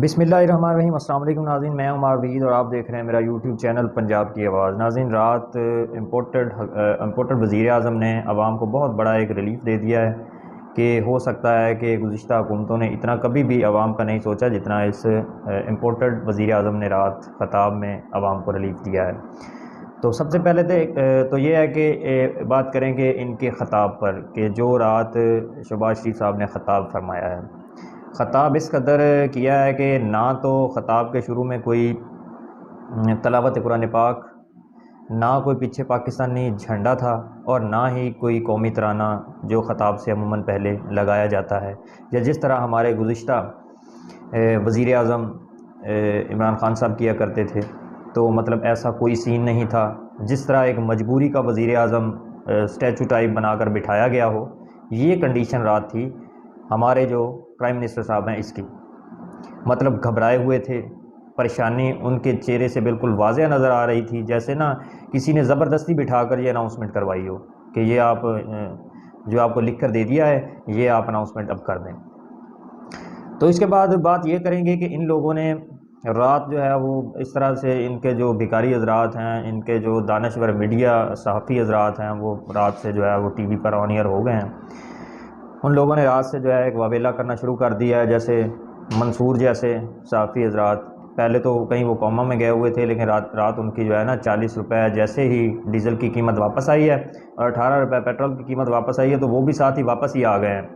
बिस्मिल्लाहिर्रहमानिर्रहीम। अस्सलाम वालेकुम नाज़रीन, मैं उमर वहीद और आप देख रहे हैं मेरा यूट्यूब चैनल पंजाब की आवाज़। नाज़रीन, रात इम्पोर्टेड वज़ीर आज़म ने आवाम को बहुत बड़ा एक रिलीफ़ दे दिया है कि हो सकता है कि गुज़िश्ता हुकूमतों ने इतना कभी भी आवाम का नहीं सोचा जितना इस इम्पोर्टेड वज़ीर आज़म ने रात ख़ताब में आवाम को रिलीफ़ दिया है। तो सबसे पहले तो ये है कि बात करेंगे इनके ख़ताब पर कि जो रात शहबाज शरीफ साहब ने ख़ताब फरमाया है। ख़ताब इस कदर किया है कि ना तो ख़ताब के शुरू में कोई तलावत कुरान पाक, ना कोई पीछे पाकिस्तानी झंडा था और ना ही कोई कौमी तराना जो ख़ताब से अमूमन पहले लगाया जाता है, या जिस तरह हमारे गुज़िश्ता वज़ीर आज़म इमरान ख़ान साहब किया करते थे। तो मतलब ऐसा कोई सीन नहीं था। जिस तरह एक मजबूरी का वज़ीर आज़म स्टैचू टाइप बनाकर बिठाया गया हो, ये कंडीशन रात थी हमारे जो प्राइम मिनिस्टर साहब हैं इसकी। मतलब घबराए हुए थे, परेशानी उनके चेहरे से बिल्कुल वाज़ेह नज़र आ रही थी, जैसे ना किसी ने ज़बरदस्ती बिठाकर ये अनाउंसमेंट करवाई हो कि ये आप जो आपको लिख कर दे दिया है, ये आप अनाउंसमेंट अब कर दें। तो इसके बाद बात ये करेंगे कि इन लोगों ने रात जो है वो इस तरह से, इनके जो भिखारी हजरात हैं, इनके जो दानश्वर मीडिया सहाफ़ी हजरात हैं, वो रात से जो है वो टीवी पर ऑन एयर हो गए हैं। उन लोगों ने रात से जो है एक वावेला करना शुरू कर दिया है। जैसे मंसूर जैसे सहाफ़ी हजरात, पहले तो कहीं वो कौमा में गए हुए थे, लेकिन रात उनकी जो है ना 40 रुपये जैसे ही डीज़ल की कीमत वापस आई है और 18 रुपये पेट्रोल की कीमत वापस आई है, तो वो भी साथ ही वापस ही आ गए हैं।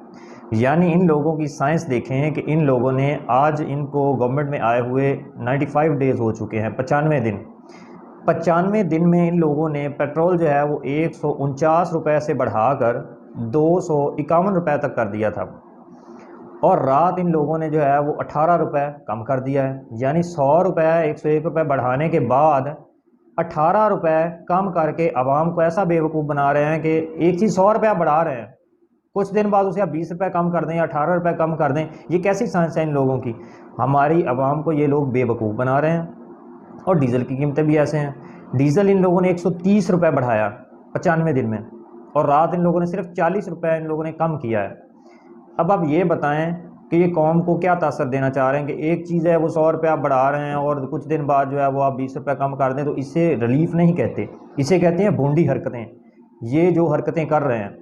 यानी इन लोगों की साइंस देखें कि इन लोगों ने आज इनको गवर्नमेंट में आए हुए 95 डेज़ हो चुके हैं, 95 दिन। 95 दिन में इन लोगों ने पेट्रोल जो है वो 149 रुपये से बढ़ाकर 251 रुपये तक कर दिया था, और रात इन लोगों ने जो है वो 18 रुपये कम कर दिया है। यानी 100 रुपये 101 रुपये बढ़ाने के बाद 18 रुपये कम करके आवाम को ऐसा बेवकूफ़ बना रहे हैं कि एक चीज़ 100 रुपया बढ़ा रहे हैं, कुछ दिन बाद उसे आप 20 रुपये कम कर दें या 18 रुपये कम कर दें। ये कैसी साइंस है इन लोगों की? हमारी आवाम को ये लोग बेवकूफ़ बना रहे हैं। और डीज़ल की कीमतें भी ऐसे हैं। डीज़ल इन लोगों ने 130 रुपये बढ़ाया 95 दिन में, और रात इन लोगों ने सिर्फ 40 रुपये इन लोगों ने कम किया है। अब आप ये बताएं कि ये कौम को क्या तासर देना चाह रहे हैं कि एक चीज़ है वो 100 रुपये आप बढ़ा रहे हैं और कुछ दिन बाद जो है वो आप 20 रुपये कम कर दें, तो इसे रिलीफ नहीं कहते, इसे कहते हैं भोंडी हरकतें। ये जो हरकतें कर रहे हैं,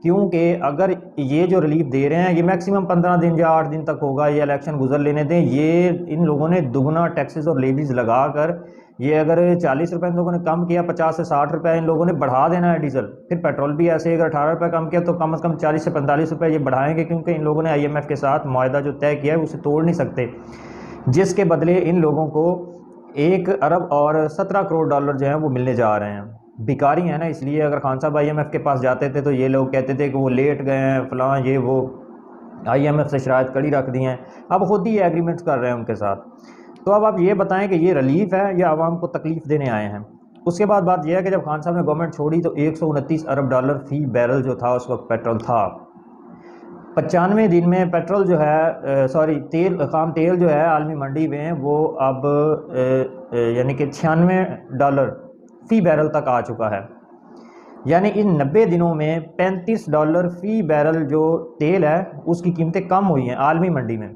क्योंकि अगर ये जो रिलीफ दे रहे हैं ये मैक्सिमम 15 दिन या 8 दिन तक होगा, ये इलेक्शन गुजर लेने दें। ये इन लोगों ने दुगना टैक्सेस और लेवीज लगा कर, ये अगर 40 रुपये इन लोगों ने कम किया, 50 से 60 रुपये इन लोगों ने बढ़ा देना है डीजल। फिर पेट्रोल भी ऐसे, अगर 18 रुपये कम किया तो कम से कम 40 से 45 रुपये ये बढ़ाएंगे, क्योंकि इन लोगों ने IMF के साथ मुआहदा जो तय किया है उसे तोड़ नहीं सकते, जिसके बदले इन लोगों को 1 अरब और 17 करोड़ डॉलर जो है वो मिलने जा रहे हैं। भिखारी है ना, इसलिए अगर खान साहब IMF के पास जाते थे तो ये लोग कहते थे कि वो लेट गए हैं, फलां ये वो, IMF से शराइत कड़ी रख दी हैं। अब खुद ही एग्रीमेंट्स कर रहे हैं उनके साथ। तो अब आप ये बताएं कि ये रिलीफ है या आवाम को तकलीफ देने आए हैं। उसके बाद बात यह है कि जब खान साहब ने गवर्नमेंट छोड़ी तो 129 अरब डॉलर फी बैरल जो था उस वक्त पेट्रोल था। 95 दिन में पेट्रोल जो है तेल, खाम तेल जो है आलमी मंडी में वो अब यानी कि 96 डॉलर फ़ी बैरल तक आ चुका है। यानी इन 90 दिनों में 35 डॉलर फ़ी बैरल जो तेल है उसकी कीमतें कम हुई हैं आलमी मंडी में।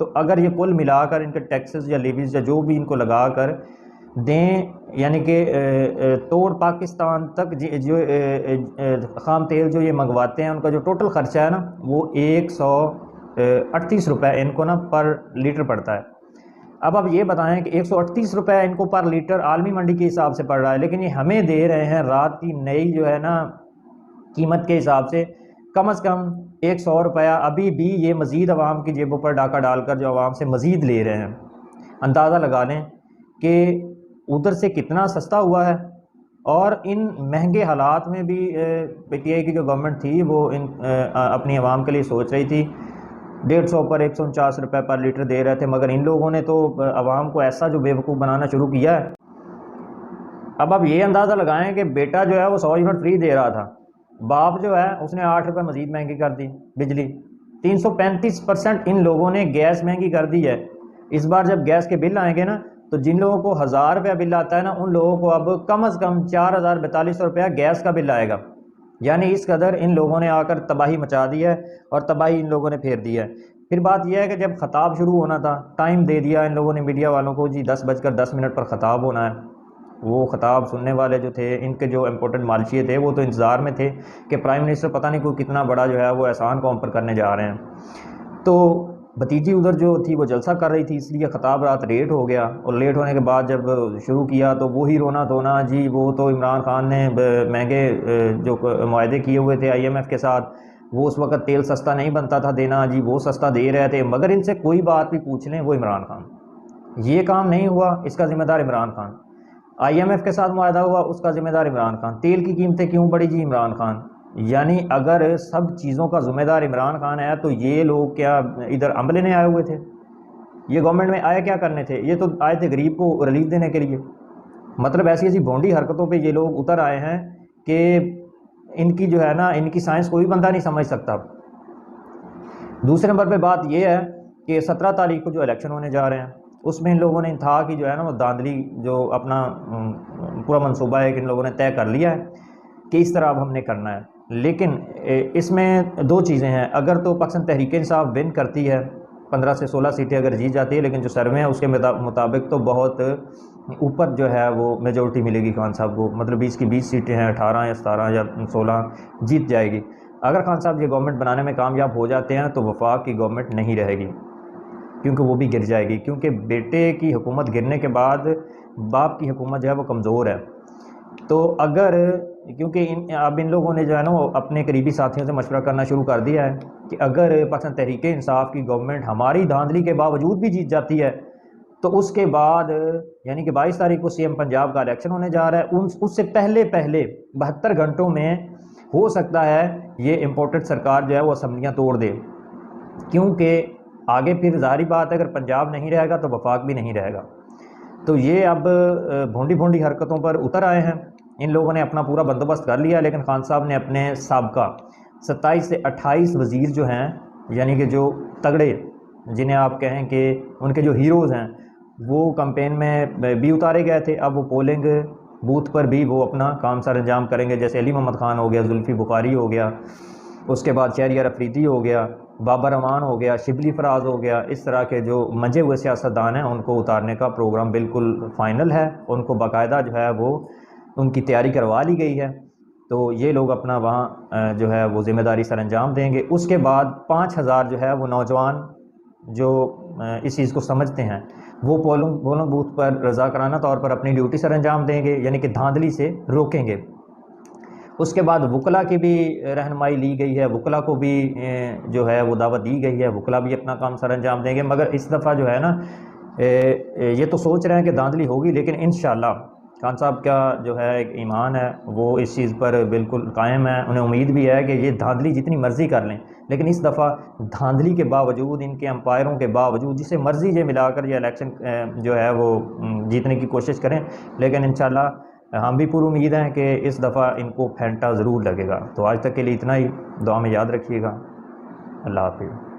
तो अगर ये कुल मिलाकर इनके टैक्सेस या लेवीज या जो भी इनको लगा कर दें, यानी कि तोड़ पाकिस्तान तक जो खाम तेल जो ये मंगवाते हैं उनका जो टोटल ख़र्चा है ना वो 138 रुपये इनको ना पर लीटर पड़ता है। अब आप ये बताएं कि 138 रुपये इनको पर लीटर आलमी मंडी के हिसाब से पड़ रहा है, लेकिन ये हमें दे रहे हैं रात की नई जो है ना कीमत के हिसाब से कम 100 रुपया। अभी भी ये मज़ीद आवाम की जेबों पर डाका डालकर जो आवाम से मज़ीद ले रहे हैं। अंदाज़ा लगा लें कि उधर से कितना सस्ता हुआ है। और इन महंगे हालात में भी PTI की जो गवर्नमेंट थी वो अपनी आवाम के लिए सोच रही थी। 150 पर 149 रुपये पर लीटर दे रहे थे, मगर इन लोगों ने तो आवाम को ऐसा जो बेवकूफ़ बनाना शुरू किया है। अब आप ये अंदाज़ा लगाएं कि बेटा जो है वो 100 यूनिट फ्री दे रहा था, बाप जो है उसने 8 रुपये मज़ीद महंगी कर दी बिजली। 335% इन लोगों ने गैस महंगी कर दी है। इस बार जब गैस के बिल आएंगे ना, तो जिन लोगों को 1000 रुपया बिल आता है ना, उन लोगों को अब कम से कम 4042 रुपया गैस का बिल आएगा। यानी इस कदर इन लोगों ने आकर तबाही मचा दी है और तबाही इन लोगों ने फेर दी है। फिर बात यह है कि जब ख़ताब शुरू होना था, टाइम दे दिया इन लोगों ने मीडिया वालों को, जी 10:10 पर ख़ताब होना है। वो ख़ताब सुनने वाले जो थे, इनके जो इम्पोर्टेंट मालशिए थे, वो तो इंतज़ार में थे कि प्राइम मिनिस्टर पता नहीं कोई कितना बड़ा जो है वो एहसान कौम पर करने जा रहे हैं। तो भतीजी उधर जो थी वो जलसा कर रही थी, इसलिए ख़ताब रात लेट हो गया, और लेट होने के बाद जब शुरू किया तो वही रोना धोना, जी वो तो इमरान खान ने महंगे जो मुआहदे किए हुए थे IMF के साथ, वो उस वक़्त तेल सस्ता नहीं बनता था देना, जी वो सस्ता दे रहे थे, मगर इनसे कोई बात भी पूछ लें वो इमरान खान। ये काम नहीं हुआ, इसका ज़िम्मेदार इमरान खान। IMF के साथ मुआहदा हुआ, उसका ज़िम्मेदार इमरान खान। तेल की कीमतें क्यों बढ़ी, जी इमरान खान। यानी अगर सब चीज़ों का ज़िम्मेदार इमरान खान है तो ये लोग क्या इधर अमल लेने आए हुए थे? ये गवर्नमेंट में आए क्या करने थे? ये तो आए थे गरीब को रिलीफ देने के लिए। मतलब ऐसी ऐसी भोंडी हरकतों पे ये लोग उतर आए हैं कि इनकी जो है ना, इनकी साइंस कोई बंदा नहीं समझ सकता। दूसरे नंबर पे बात ये है कि 17 तारीख को जो इलेक्शन होने जा रहे हैं, उसमें इन लोगों ने था कि जो है ना वो धांधली, जो अपना पूरा मनसूबा है कि इन लोगों ने तय कर लिया है कि इस तरह अब हमने करना है। लेकिन इसमें दो चीज़ें हैं। अगर तो पाकिस्तान तहरीक इंसाफ विन करती है, 15 से 16 सीटें अगर जीत जाती है, लेकिन जो सर्वे है उसके मुताबिक तो बहुत ऊपर जो है वो मेजोरिटी मिलेगी खान साहब को, मतलब 20 की 20 सीटें हैं, 18 या 17 या 16 जीत जाएगी। अगर खान साहब ये गवर्नमेंट बनाने में कामयाब हो जाते हैं तो वफाक की गवर्नमेंट नहीं रहेगी, क्योंकि वो भी गिर जाएगी, क्योंकि बेटे की हुकूमत गिरने के बाद बाप की हुकूमत जो है वो कमज़ोर है। तो अगर, क्योंकि अब इन लोगों ने जो है ना वो अपने करीबी साथियों से मशवरा करना शुरू कर दिया है कि अगर पाकिस्तान तहरीक इंसाफ की गवर्नमेंट हमारी धांधली के बावजूद भी जीत जाती है तो उसके बाद, यानी कि 22 तारीख को CM पंजाब का इलेक्शन होने जा रहा है, उससे पहले 72 घंटों में हो सकता है ये इम्पोर्टेड सरकार जो है वो असम्बलियाँ तोड़ दे, क्योंकि आगे फिर ज़ाहिर बात है अगर पंजाब नहीं रहेगा तो वफाक भी नहीं रहेगा। तो ये अब भोंडी भोंडी हरकतों पर उतर आए हैं। इन लोगों ने अपना पूरा बंदोबस्त कर लिया, लेकिन खान साहब ने अपने साबका 27 से 28 वज़ीर जो हैं, यानी कि जो तगड़े, जिन्हें आप कहें कि उनके जो हीरोज़ हैं, वो कैंपेन में भी उतारे गए थे। अब वो पोलिंग बूथ पर भी वो अपना काम सर अंजाम करेंगे, जैसे अली मोहम्मद खान हो गया, जुल्फ़ी बुखारी हो गया, उसके बाद शहरियार अफरीदी हो गया, बाबर अमान हो गया, शिबली फराज हो गया। इस तरह के जो मंजे हुए सियासतदान हैं उनको उतारने का प्रोग्राम बिल्कुल फ़ाइनल है, उनको बाकायदा जो है वो उनकी तैयारी करवा ली गई है। तो ये लोग अपना वहाँ जो है वो ज़िम्मेदारी सर अंजाम देंगे। उसके बाद 5000 जो है वो नौजवान जो इस चीज़ को समझते हैं, वो पोलिंग बूथ पर रज़ाकाराना तौर पर अपनी ड्यूटी सर अंजाम देंगे, यानी कि धांधली से रोकेंगे। उसके बाद वकला की भी रहनुमाई ली गई है, वकला को भी जो है वो दावत दी गई है, वकला भी अपना काम सर अंजाम देंगे। मगर इस दफ़ा जो है ना ये तो सोच रहे हैं कि धांधली होगी, लेकिन इंशाअल्लाह खान साहब का जो है एक ईमान है वो इस चीज़ पर बिल्कुल कायम है। उन्हें उम्मीद भी है कि ये धांधली जितनी मर्ज़ी कर लें, लेकिन इस दफ़ा धांधली के बावजूद, इनके एम्पायरों के बावजूद, जिसे मर्ज़ी ये मिलाकर ये इलेक्शन जो है वो जीतने की कोशिश करें, लेकिन इंशाअल्लाह हम भी पूरी उम्मीद हैं कि इस दफ़ा इनको फेंटा ज़रूर लगेगा। तो आज तक के लिए इतना ही, दुआ में याद रखिएगा। अल्लाह हाफ़िज़।